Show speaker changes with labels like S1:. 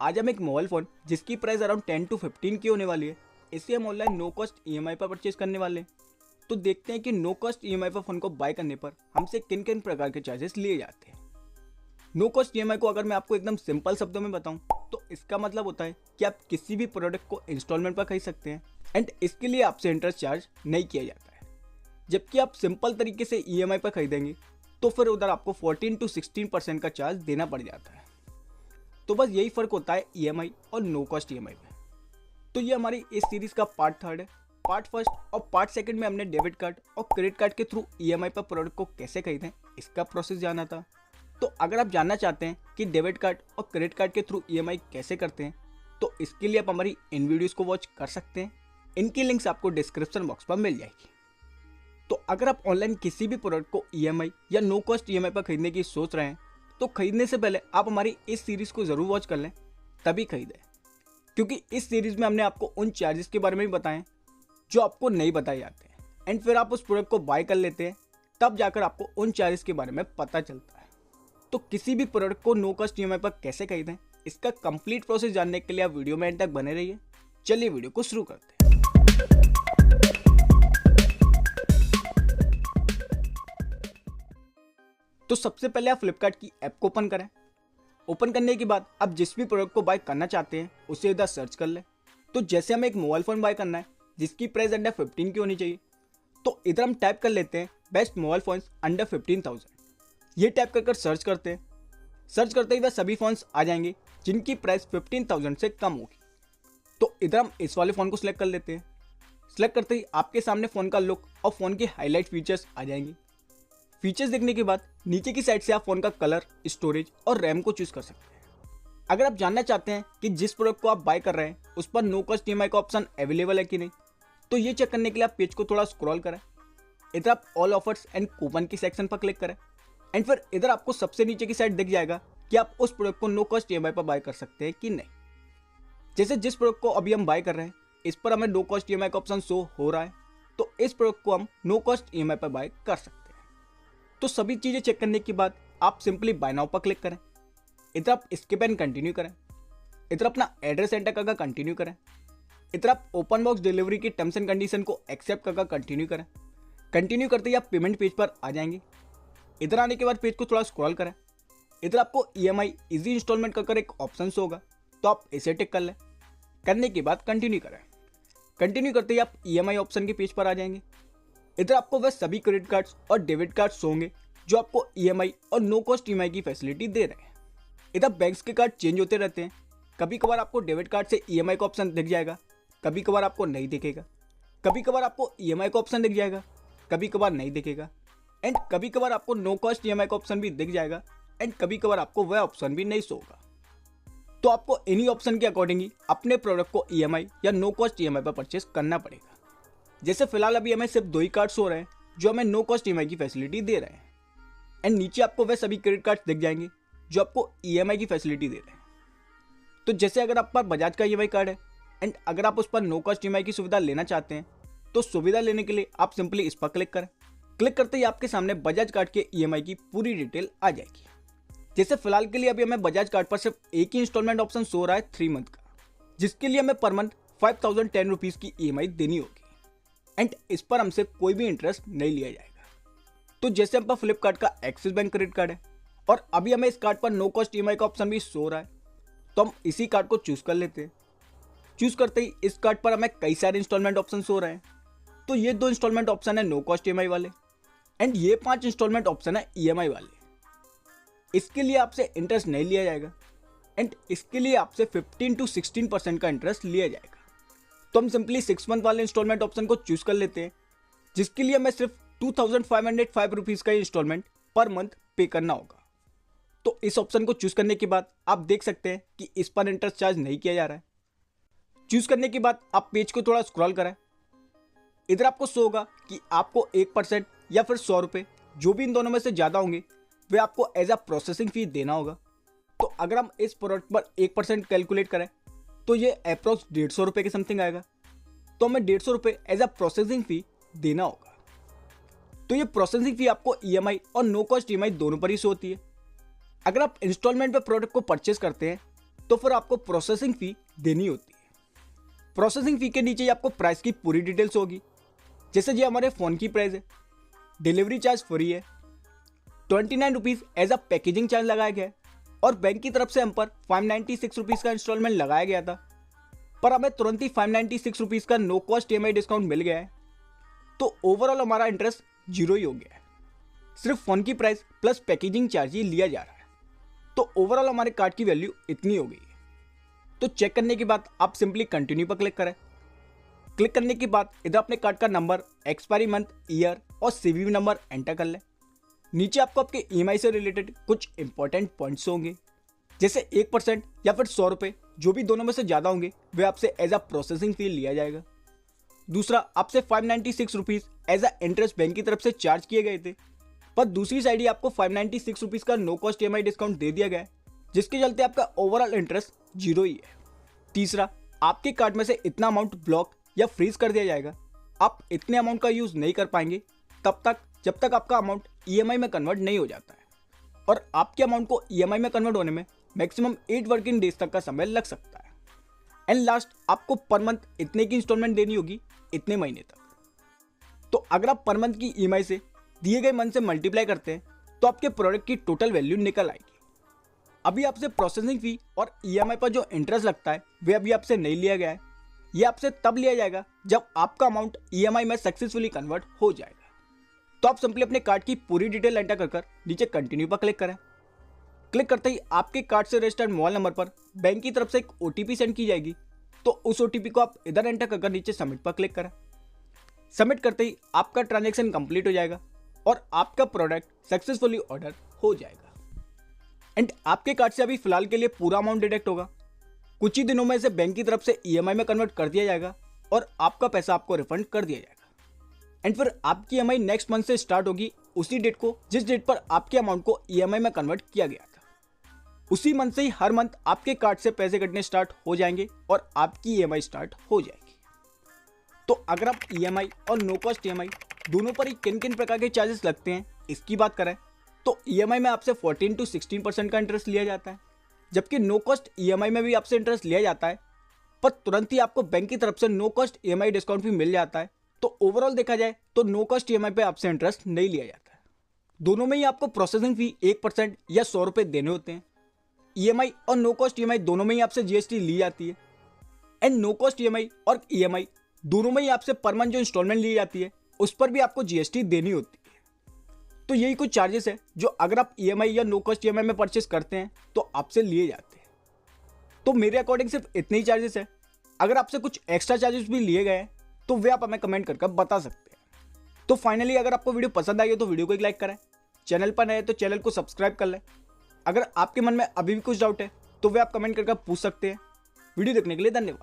S1: आज हम एक मोबाइल फ़ोन जिसकी प्राइस अराउंड 10 to 15 की होने वाली है, इसे हम ऑनलाइन नो कॉस्ट ईएमआई पर परचेज करने वाले हैं। तो देखते हैं कि नो कॉस्ट ईएमआई पर फ़ोन को बाय करने पर हमसे किन किन प्रकार के चार्जेस लिए जाते हैं। नो कॉस्ट ईएमआई को अगर मैं आपको एकदम सिंपल शब्दों में बताऊं तो इसका मतलब होता है कि आप किसी भी प्रोडक्ट को इंस्टॉलमेंट पर खरीद सकते हैं एंड इसके लिए आपसे इंटरेस्ट चार्ज नहीं किया जाता है। जबकि आप सिंपल तरीके से ईएमआई पर खरीदेंगे तो फिर उधर आपको 14 to 16% का चार्ज देना पड़ जाता है। तो बस यही फ़र्क होता है ईएमआई और नो कॉस्ट ईएमआई में। तो ये हमारी इस सीरीज़ का पार्ट 3 है। पार्ट 1 और पार्ट 2 में हमने डेबिट कार्ड और क्रेडिट कार्ड के थ्रू ईएमआई पर प्रोडक्ट को कैसे खरीदें इसका प्रोसेस जाना था। तो अगर आप जानना चाहते हैं कि डेबिट कार्ड और क्रेडिट कार्ड के थ्रू ईएमआई कैसे करते हैं तो इसके लिए आप हमारी इन वीडियोज़ को वॉच कर सकते हैं। इनकी लिंक्स आपको डिस्क्रिप्शन बॉक्स पर मिल जाएगी। तो अगर आप ऑनलाइन किसी भी प्रोडक्ट को ईएमआई या नो कॉस्ट ईएमआई पर खरीदने की सोच रहे हैं तो खरीदने से पहले आप हमारी इस सीरीज़ को ज़रूर वॉच कर लें, तभी खरीदें। क्योंकि इस सीरीज़ में हमने आपको उन चार्जेस के बारे में भी बताएं जो आपको नहीं बताए जाते हैं एंड फिर आप उस प्रोडक्ट को बाय कर लेते हैं, तब जाकर आपको उन चार्जेस के बारे में पता चलता है। तो किसी भी प्रोडक्ट को नो कॉस्ट ईएमआई पर कैसे खरीदें इसका कंप्लीट प्रोसेस जानने के लिए आप वीडियो में एंड तक बने रहिए। चलिए वीडियो को शुरू करते हैं। तो सबसे पहले आप फ्लिपकार्ट की ऐप को ओपन करें। ओपन करने के बाद आप जिस भी प्रोडक्ट को बाय करना चाहते हैं उसे इधर सर्च कर लें। तो जैसे हमें एक मोबाइल फ़ोन बाय करना है जिसकी प्राइस अंडर 15 की होनी चाहिए, तो इधर हम टाइप कर लेते हैं बेस्ट मोबाइल फ़ोन्स अंडर 15,000। ये टाइप कर सर्च करते हैं। सर्च करते ही वह सभी फ़ोन्स आ जाएंगे जिनकी प्राइस 15,000 से कम होगी। तो इधर हम इस वाले फ़ोन को सिलेक्ट कर लेते हैं। सिलेक्ट करते ही आपके सामने फ़ोन का लुक और फ़ोन के हाईलाइट फीचर्स आ जाएंगे। फीचर्स देखने के बाद नीचे की साइड से आप फ़ोन का कलर, स्टोरेज और रैम को चूज़ कर सकते हैं। अगर आप जानना चाहते हैं कि जिस प्रोडक्ट को आप बाय कर रहे हैं उस पर नो कॉस्ट ईएमआई का ऑप्शन अवेलेबल है कि नहीं, तो ये चेक करने के लिए आप पेज को थोड़ा स्क्रॉल करें। इधर आप ऑल ऑफर्स एंड कूपन के सेक्शन पर क्लिक करें एंड फिर इधर आपको सबसे नीचे की साइड दिख जाएगा कि आप उस प्रोडक्ट को नो कॉस्ट ईएमआई पर बाय कर सकते हैं कि नहीं। जैसे जिस प्रोडक्ट को अभी हम बाय कर रहे हैं इस पर हमें नो कॉस्ट ईएमआई का ऑप्शन शो हो रहा है, तो इस प्रोडक्ट को हम नो कॉस्ट ईएमआई पर बाय कर सकते हैं। तो सभी चीज़ें चेक करने के बाद आप सिंपली बाय नाउ पर क्लिक करें। इधर आप स्किप एंड कंटिन्यू करें। इधर अपना एड्रेस एंटर करके कंटिन्यू करें। इधर आप ओपन बॉक्स डिलीवरी की टर्म्स एंड कंडीशन को एक्सेप्ट करके कंटिन्यू करें। कंटिन्यू करते ही आप पेमेंट पेज पर आ जाएंगे। इधर आने के बाद पेज को थोड़ा स्क्रॉल करें। इधर आपको ईएमआई इजी इंस्टॉलमेंट कर एक ऑप्शन होगा, तो आप इसे टिक कर लें। करने के बाद कंटिन्यू करें। कंटिन्यू करते ही आप ईएमआई ऑप्शन के पेज पर आ जाएंगे। इधर आपको वह सभी क्रेडिट कार्ड्स और डेबिट कार्ड्स होंगे जो आपको ईएमआई और नो कॉस्ट ईएमआई की फैसिलिटी दे रहे हैं। इधर बैंक्स के कार्ड चेंज होते रहते हैं। कभी कभार आपको डेबिट कार्ड से ईएमआई का ऑप्शन दिख जाएगा, कभी कभार आपको नहीं दिखेगा। कभी कभार आपको ईएमआई का ऑप्शन दिख जाएगा, कभी कभार नहीं दिखेगा एंड कभी कभार आपको नो कॉस्ट ईएमआई का ऑप्शन भी दिख जाएगा एंड कभी कभार आपको वह ऑप्शन भी नहीं शो होगा। तो आपको इन्हीं ऑप्शन के अकॉर्डिंग ही अपने प्रोडक्ट को ईएमआई या नो कॉस्ट ईएमआई पर परचेस करना पड़ेगा। जैसे फिलहाल अभी हमें सिर्फ 2 ही कार्ड्स हो रहे हैं जो हमें नो कॉस्ट ईएमआई की फैसिलिटी दे रहे हैं एंड नीचे आपको वह सभी क्रेडिट कार्ड्स दिख जाएंगे जो आपको ईएमआई की फैसिलिटी दे रहे हैं। तो जैसे अगर आप पर बजाज का ईएमआई कार्ड है एंड अगर आप उस पर नो कॉस्ट ईएमआई की सुविधा लेना चाहते हैं तो सुविधा लेने के लिए आप सिंपली इस पर क्लिक करें। क्लिक करते ही आपके सामने बजाज कार्ड के ईएमआई की पूरी डिटेल आ जाएगी। जैसे फिलहाल के लिए अभी हमें बजाज कार्ड पर सिर्फ एक ही इंस्टॉलमेंट ऑप्शन शो हो रहा है 3 मंथ का, जिसके लिए हमें पर मंथ 5,010 रुपीज़ की ईएमआई देनी होगी एंड इस पर हमसे कोई भी इंटरेस्ट नहीं लिया जाएगा। तो जैसे हम पर फ्लिपकार्ट का एक्सिस बैंक क्रेडिट कार्ड है और अभी हमें इस कार्ड पर नो कॉस्ट ईएमआई का ऑप्शन भी शो हो रहा है, तो हम इसी कार्ड को चूज़ कर लेते हैं। चूज़ करते ही इस कार्ड पर हमें कई सारे इंस्टॉलमेंट ऑप्शन शो हो रहे हैं। तो ये 2 इंस्टॉलमेंट ऑप्शन है नो कॉस्ट ईएमआई वाले एंड ये 5 इंस्टॉलमेंट ऑप्शन है ईएमआई वाले। इसके लिए आपसे इंटरेस्ट नहीं लिया जाएगा एंड इसके लिए आपसे 15 to 16% का इंटरेस्ट लिया जाएगा। तो हम सिंपली 6 मंथ वाले इंस्टॉलमेंट ऑप्शन को चूज़ कर लेते हैं, जिसके लिए हमें सिर्फ 2,505 रुपीज़ का इंस्टॉलमेंट पर मंथ पे करना होगा। तो इस ऑप्शन को चूज़ करने के बाद आप देख सकते हैं कि इस पर इंटरेस्ट चार्ज नहीं किया जा रहा है। चूज़ करने के बाद आप पेज को थोड़ा स्क्रॉल करें। इधर आपको शो होगा कि आपको 1% या फिर 100 रुपये, जो भी इन दोनों में से ज़्यादा होंगे वे आपको एज अ प्रोसेसिंग फ़ी देना होगा। तो अगर हम इस प्रोडक्ट पर 1% कैलकुलेट करें तो ये अप्रॉक्स 150 रुपये के समथिंग आएगा। तो हमें 150 रुपये एज अ प्रोसेसिंग फ़ी देना होगा। तो ये प्रोसेसिंग फ़ी आपको ईएमआई और नो कॉस्ट ईएमआई दोनों पर ही शो होती है। अगर आप इंस्टॉलमेंट पे प्रोडक्ट को परचेस करते हैं तो फिर आपको प्रोसेसिंग फी देनी होती है। प्रोसेसिंग फी के नीचे ही आपको प्राइस की पूरी डिटेल्स होगी, जैसे ये हमारे फ़ोन की प्राइस है, डिलीवरी चार्ज फ्री है, 29 rupees as a packaging charge लगाया गया है और बैंक की तरफ से हम पर 596 रुपीज़ का इंस्टॉलमेंट लगाया गया था, पर हमें तुरंत ही 596 रुपीज़ का नो कॉस्ट EMI डिस्काउंट मिल गया है। तो ओवरऑल हमारा इंटरेस्ट 0 ही हो गया है। सिर्फ फ़ोन की प्राइस प्लस पैकेजिंग चार्ज ही लिया जा रहा है। तो ओवरऑल हमारे कार्ड की वैल्यू इतनी हो गई है। तो चेक करने के बाद आप सिंपली कंटिन्यू पर क्लिक करें। क्लिक करने के बाद इधर अपने कार्ड का नंबर, एक्सपायरी मंथ, ईयर और CVV नंबर एंटर कर लें। नीचे आपको आपके EMI से रिलेटेड कुछ इंपॉर्टेंट पॉइंट्स होंगे, जैसे 1% या फिर 100 रुपये, जो भी दोनों में से ज़्यादा होंगे वे आपसे एज अ प्रोसेसिंग फी लिया जाएगा। दूसरा, आपसे 596 rupees as a interest bank की तरफ से चार्ज किए गए थे, पर दूसरी साइड ही आपको 596 रुपीज़ का नो कॉस्ट EMI डिस्काउंट दे दिया गया है, जिसके चलते आपका ओवरऑल इंटरेस्ट 0 ही है। तीसरा, आपके कार्ड में से इतना अमाउंट ब्लॉक या फ्रीज कर दिया जाएगा। आप इतने अमाउंट का यूज़ नहीं कर पाएंगे तब तक जब तक आपका अमाउंट EMI में कन्वर्ट नहीं हो जाता है, और आपके अमाउंट को EMI में कन्वर्ट होने में मैक्सिमम 8 वर्किंग डेज तक का समय लग सकता है। एंड लास्ट, आपको पर मंथ इतने की इंस्टॉलमेंट देनी होगी, इतने महीने तक। तो अगर आप पर मंथ की EMI से दिए गए मंथ से मल्टीप्लाई करते हैं तो आपके प्रोडक्ट की टोटल वैल्यू निकल आएगी। अभी आपसे प्रोसेसिंग फी और EMI पर जो इंटरेस्ट लगता है वे अभी आपसे नहीं लिया गया है। ये आपसे तब लिया जाएगा जब आपका अमाउंट EMI में सक्सेसफुली कन्वर्ट हो जाएगा। तो आप सिंपली अपने कार्ड की पूरी डिटेल एंटर कर नीचे कंटिन्यू पर क्लिक करें। क्लिक करते ही आपके कार्ड से रजिस्टर्ड मोबाइल नंबर पर बैंक की तरफ से एक OTP सेंड की जाएगी। तो उस OTP को आप इधर एंटर कर नीचे सबमिट पर क्लिक करें। सबमिट करते ही आपका ट्रांजैक्शन कंप्लीट हो जाएगा और आपका प्रोडक्ट सक्सेसफुली ऑर्डर हो जाएगा। एंड आपके कार्ड से अभी फिलहाल के लिए पूरा अमाउंट डिडक्ट होगा। कुछ ही दिनों में इसे बैंक की तरफ से EMI में कन्वर्ट कर दिया जाएगा और आपका पैसा आपको रिफंड कर दिया जाएगा। एंड फिर आपकी EMI नेक्स्ट मंथ से स्टार्ट होगी उसी डेट को जिस डेट पर आपके अमाउंट को EMI में कन्वर्ट किया गया था। उसी मंथ से ही हर मंथ आपके कार्ड से पैसे कटने स्टार्ट हो जाएंगे और आपकी EMI स्टार्ट हो जाएगी। तो अगर आप EMI और नो कॉस्ट EMI दोनों पर ही किन किन प्रकार के चार्जेस लगते हैं इसकी बात करें तो EMI में आपसे 14 to 16% का इंटरेस्ट लिया जाता है, जबकि नो कॉस्ट EMI में भी आपसे इंटरेस्ट लिया जाता है, पर तुरंत ही आपको बैंक की तरफ से नो कॉस्ट EMI डिस्काउंट भी मिल जाता है। तो ओवरऑल देखा जाए तो नो कॉस्ट EMI पे आपसे इंटरेस्ट नहीं लिया जाता है। दोनों में ही आपको प्रोसेसिंग फी 1% या 100 रुपये देने होते हैं। EMI और नो कॉस्ट EMI दोनों में ही आपसे GST ली जाती है। एंड नो कॉस्ट EMI और EMI दोनों में ही आपसे पर मंथ जो इंस्टॉलमेंट ली जाती है उस पर भी आपको GST देनी होती है। तो यही कुछ चार्जेस है जो अगर आप EMI या नो कॉस्ट EMI में परचेस करते हैं तो आपसे लिए जाते हैं। तो मेरे अकॉर्डिंग सिर्फ इतने ही चार्जेस है। अगर आपसे कुछ एक्स्ट्रा चार्जेस भी लिए गए हैं तो वे आप हमें कमेंट करके बता सकते हैं। तो फाइनली अगर आपको वीडियो पसंद आई हो तो वीडियो को एक लाइक करें, चैनल पर नए तो चैनल को सब्सक्राइब कर लें। अगर आपके मन में अभी भी कुछ डाउट है तो वे आप कमेंट करके पूछ सकते हैं। वीडियो देखने के लिए धन्यवाद।